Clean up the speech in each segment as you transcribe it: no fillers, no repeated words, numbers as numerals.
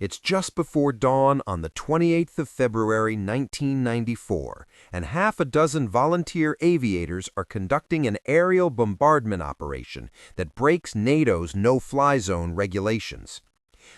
It's just before dawn on the 28th of February 1994, and half a dozen volunteer aviators are conducting an aerial bombardment operation that breaks NATO's no-fly zone regulations.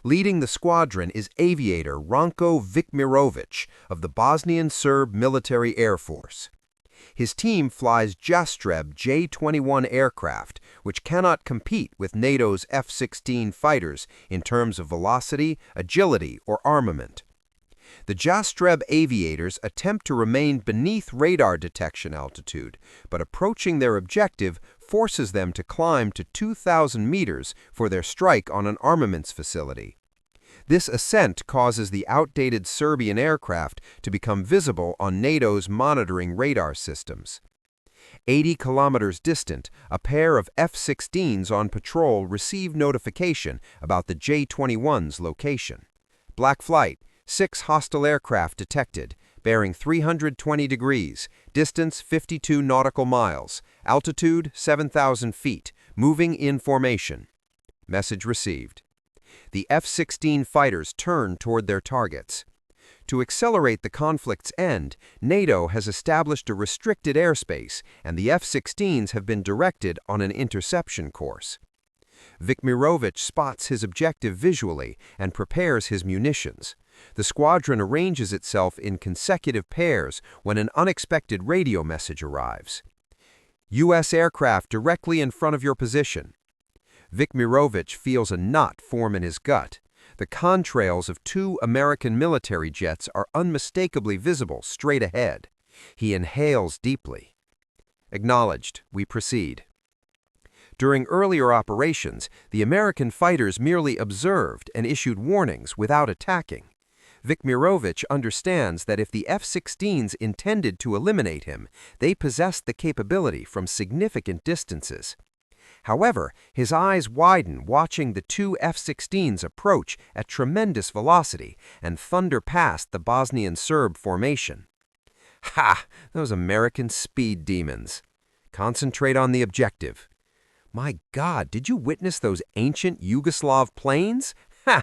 Leading the squadron is aviator Ranko Vikmirovic of the Bosnian Serb Military Air Force. His team flies Jastreb J-21 aircraft, which cannot compete with NATO's F-16 fighters in terms of velocity, agility, or armament. The Jastreb aviators attempt to remain beneath radar detection altitude, but approaching their objective forces them to climb to 2,000 meters for their strike on an armaments facility. This ascent causes the outdated Serbian aircraft to become visible on NATO's monitoring radar systems. 80 kilometers distant, a pair of F-16s on patrol receive notification about the J-21's location. Black flight, 6 hostile aircraft detected, bearing 320 degrees, distance 52 nautical miles, altitude 7,000 feet, moving in formation. Message received. The F-16 fighters turn toward their targets. To accelerate the conflict's end, NATO has established a restricted airspace, and the F-16s have been directed on an interception course. Vikmirovic spots his objective visually and prepares his munitions. The squadron arranges itself in consecutive pairs when an unexpected radio message arrives. U.S. aircraft directly in front of your position. Vikmirovic feels a knot form in his gut. The contrails of 2 American military jets are unmistakably visible straight ahead. He inhales deeply. Acknowledged. We proceed. During earlier operations, the American fighters merely observed and issued warnings without attacking. Vikmirovic understands that if the F-16s intended to eliminate him, they possessed the capability from significant distances. However, his eyes widen watching the 2 F-16s approach at tremendous velocity and thunder past the Bosnian Serb formation. Ha! Those American speed demons. Concentrate on the objective. My God, did you witness those ancient Yugoslav planes? Ha!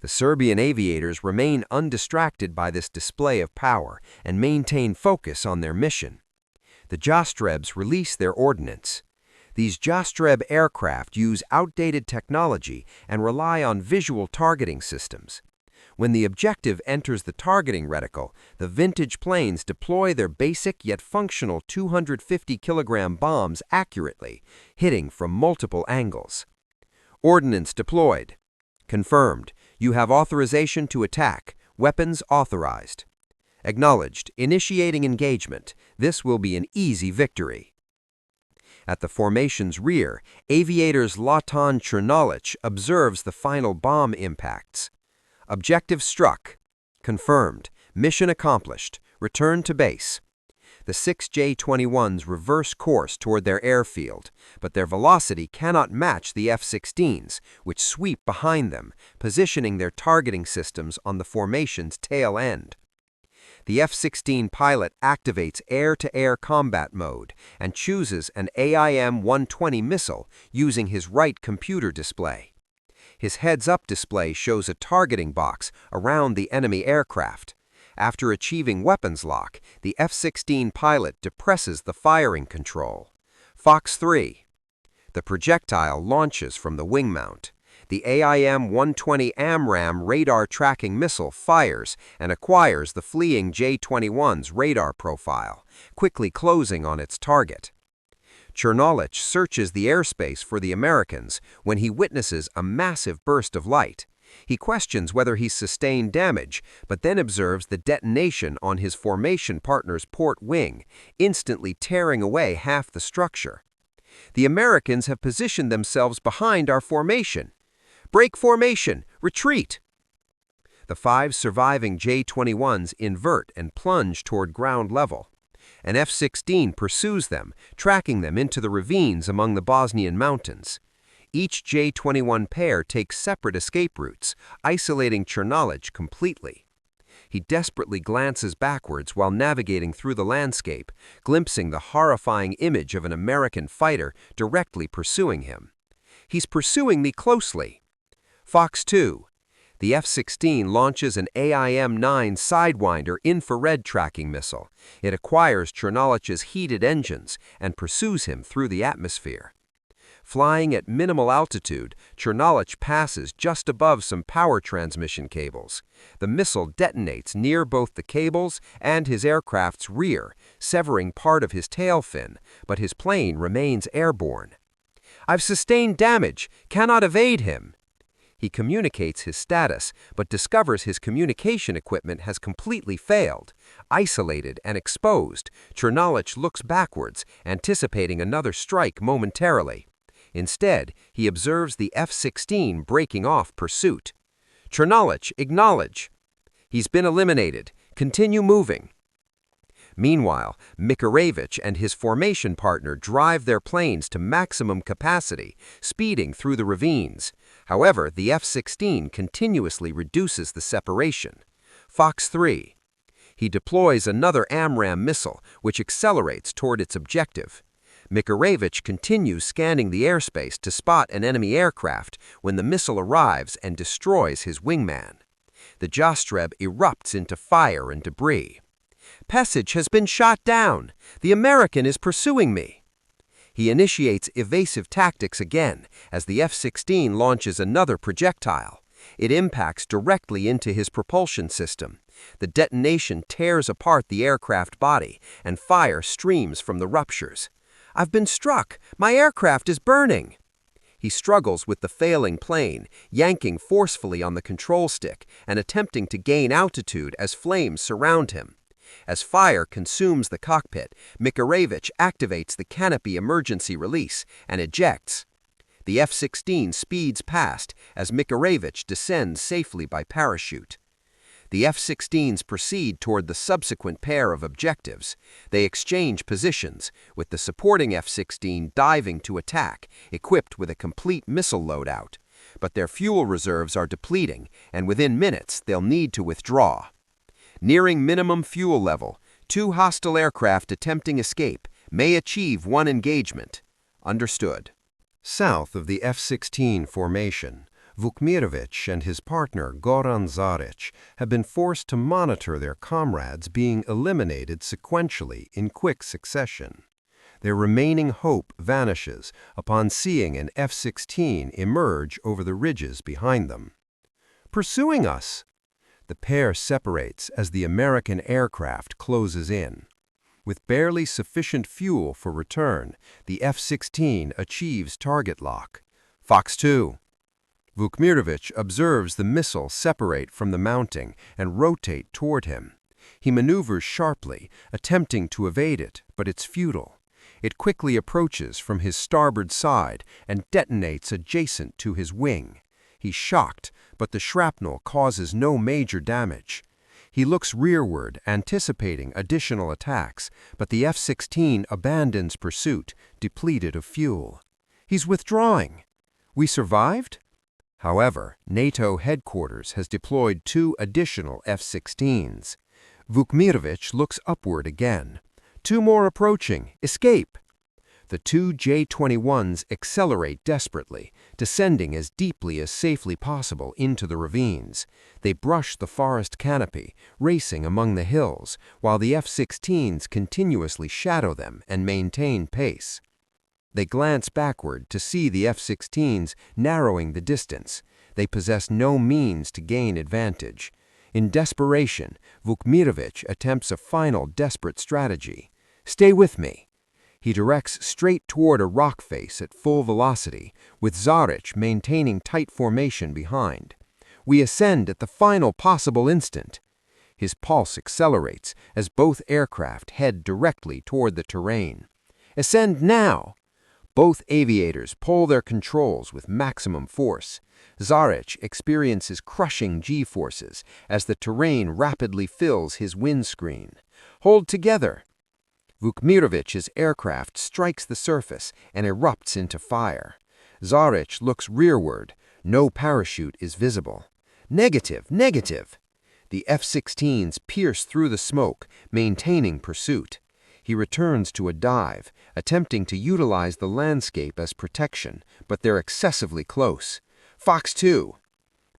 The Serbian aviators remain undistracted by this display of power and maintain focus on their mission. The Jastrebs release their ordnance. These Jastreb aircraft use outdated technology and rely on visual targeting systems. When the objective enters the targeting reticle, the vintage planes deploy their basic yet functional 250-kilogram bombs accurately, hitting from multiple angles. Ordnance deployed. Confirmed. You have authorization to attack. Weapons authorized. Acknowledged. Initiating engagement. This will be an easy victory. At the formation's rear, aviators Latan Chernolich observes the final bomb impacts. Objective struck. Confirmed. Mission accomplished. Return to base. The 6 J-21s reverse course toward their airfield, but their velocity cannot match the F-16s, which sweep behind them, positioning their targeting systems on the formation's tail end. The F-16 pilot activates air-to-air combat mode and chooses an AIM-120 missile using his right computer display. His heads-up display shows a targeting box around the enemy aircraft. After achieving weapons lock, the F-16 pilot depresses the firing control. Fox 3. The projectile launches from the wing mount. The AIM-120 AMRAAM radar tracking missile fires and acquires the fleeing J-21's radar profile, quickly closing on its target. Chernolich searches the airspace for the Americans when he witnesses a massive burst of light. He questions whether he's sustained damage, but then observes the detonation on his formation partner's port wing, instantly tearing away half the structure. The Americans have positioned themselves behind our formation. Break formation! Retreat! The 5 surviving J-21s invert and plunge toward ground level. An F-16 pursues them, tracking them into the ravines among the Bosnian mountains. Each J-21 pair takes separate escape routes, isolating Chernolich completely. He desperately glances backwards while navigating through the landscape, glimpsing the horrifying image of an American fighter directly pursuing him. He's pursuing me closely. Fox 2. The F-16 launches an AIM-9 Sidewinder infrared tracking missile. It acquires Chernolych's heated engines and pursues him through the atmosphere. Flying at minimal altitude, Chernolich passes just above some power transmission cables. The missile detonates near both the cables and his aircraft's rear, severing part of his tail fin, but his plane remains airborne. "I've sustained damage, cannot evade him." He communicates his status, but discovers his communication equipment has completely failed. Isolated and exposed, Chernolich looks backwards, anticipating another strike momentarily. Instead, he observes the F-16 breaking off pursuit. "Chernolich, acknowledge." "He's been eliminated. Continue moving." Meanwhile, Mikhailovich and his formation partner drive their planes to maximum capacity, speeding through the ravines. However, the F-16 continuously reduces the separation. Fox 3. He deploys another AMRAAM missile, which accelerates toward its objective. Mikhailovich continues scanning the airspace to spot an enemy aircraft when the missile arrives and destroys his wingman. The Jastreb erupts into fire and debris. "Passage has been shot down. The American is pursuing me." He initiates evasive tactics again as the F-16 launches another projectile. It impacts directly into his propulsion system. The detonation tears apart the aircraft body, and fire streams from the ruptures. "I've been struck. My aircraft is burning." He struggles with the failing plane, yanking forcefully on the control stick and attempting to gain altitude as flames surround him. As fire consumes the cockpit, Mikhailovich activates the canopy emergency release and ejects. The F-16 speeds past as Mikhailovich descends safely by parachute. The F-16s proceed toward the subsequent pair of objectives. They exchange positions, with the supporting F-16 diving to attack, equipped with a complete missile loadout. But their fuel reserves are depleting, and within minutes they'll need to withdraw. Nearing minimum fuel level, two hostile aircraft attempting escape may achieve one engagement. Understood. South of the F-16 formation, Vukmirovich and his partner Goran Zarich have been forced to monitor their comrades being eliminated sequentially in quick succession. Their remaining hope vanishes upon seeing an F-16 emerge over the ridges behind them. "Pursuing us!" The pair separates as the American aircraft closes in. With barely sufficient fuel for return, the F-16 achieves target lock. Fox 2. Vukmirovich observes the missile separate from the mounting and rotate toward him. He maneuvers sharply, attempting to evade it, but it's futile. It quickly approaches from his starboard side and detonates adjacent to his wing. He's shocked, but the shrapnel causes no major damage. He looks rearward, anticipating additional attacks, but the F-16 abandons pursuit, depleted of fuel. He's withdrawing. We survived? However, NATO headquarters has deployed two additional F-16s. Vukmirovich looks upward again. Two more approaching. Escape! The two J-21s accelerate desperately, descending as deeply as safely possible into the ravines. They brush the forest canopy, racing among the hills, while the F-16s continuously shadow them and maintain pace. They glance backward to see the F-16s narrowing the distance. They possess no means to gain advantage. In desperation, Vukmirovich attempts a final desperate strategy. "Stay with me." He directs straight toward a rock face at full velocity, with Zarich maintaining tight formation behind. "We ascend at the final possible instant." His pulse accelerates as both aircraft head directly toward the terrain. "Ascend now!" Both aviators pull their controls with maximum force. Zarich experiences crushing G-forces as the terrain rapidly fills his windscreen. "Hold together!" Vukmirovich's aircraft strikes the surface and erupts into fire. Zarich looks rearward. No parachute is visible. Negative, negative! The F-16s pierce through the smoke, maintaining pursuit. He returns to a dive, attempting to utilize the landscape as protection, but they're excessively close. Fox 2.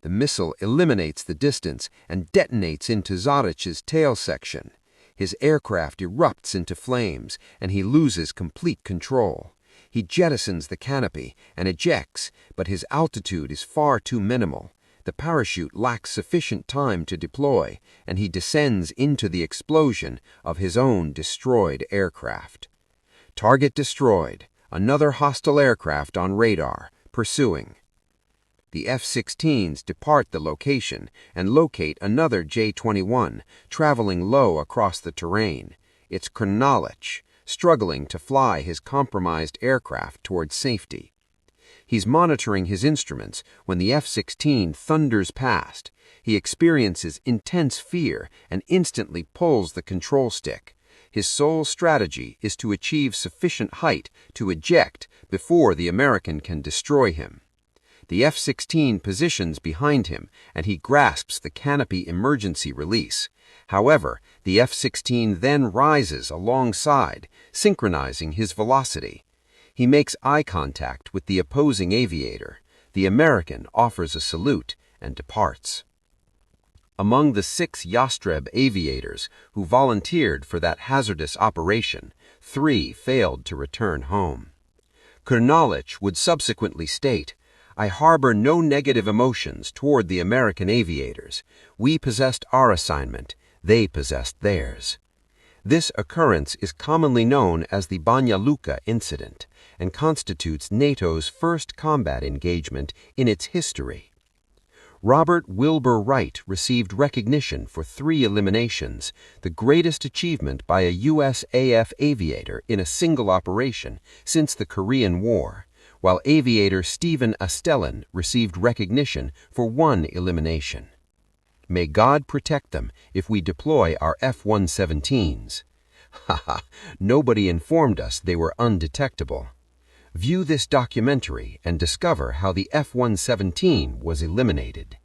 The missile eliminates the distance and detonates into Zarich's tail section. His aircraft erupts into flames, and he loses complete control. He jettisons the canopy and ejects, but his altitude is far too minimal. The parachute lacks sufficient time to deploy, and he descends into the explosion of his own destroyed aircraft. Target destroyed. Another hostile aircraft on radar, pursuing. The F-16s depart the location and locate another J-21, traveling low across the terrain. It's Krnalich, struggling to fly his compromised aircraft towards safety. He's monitoring his instruments when the F-16 thunders past. He experiences intense fear and instantly pulls the control stick. His sole strategy is to achieve sufficient height to eject before the American can destroy him. The F-16 positions behind him, and he grasps the canopy emergency release. However, the F-16 then rises alongside, synchronizing his velocity. He makes eye contact with the opposing aviator. The American offers a salute and departs. Among the 6 Yastreb aviators who volunteered for that hazardous operation, 3 failed to return home. Krnalich would subsequently state, "I harbor no negative emotions toward the American aviators. We possessed our assignment, they possessed theirs." This occurrence is commonly known as the Banja Luka incident and constitutes NATO's first combat engagement in its history. Robert Wilbur Wright received recognition for 3 eliminations, the greatest achievement by a USAF aviator in a single operation since the Korean War, while aviator Stephen Astellin received recognition for 1 elimination. May God protect them if we deploy our F-117s. Haha, nobody informed us they were undetectable. View this documentary and discover how the F-117 was eliminated.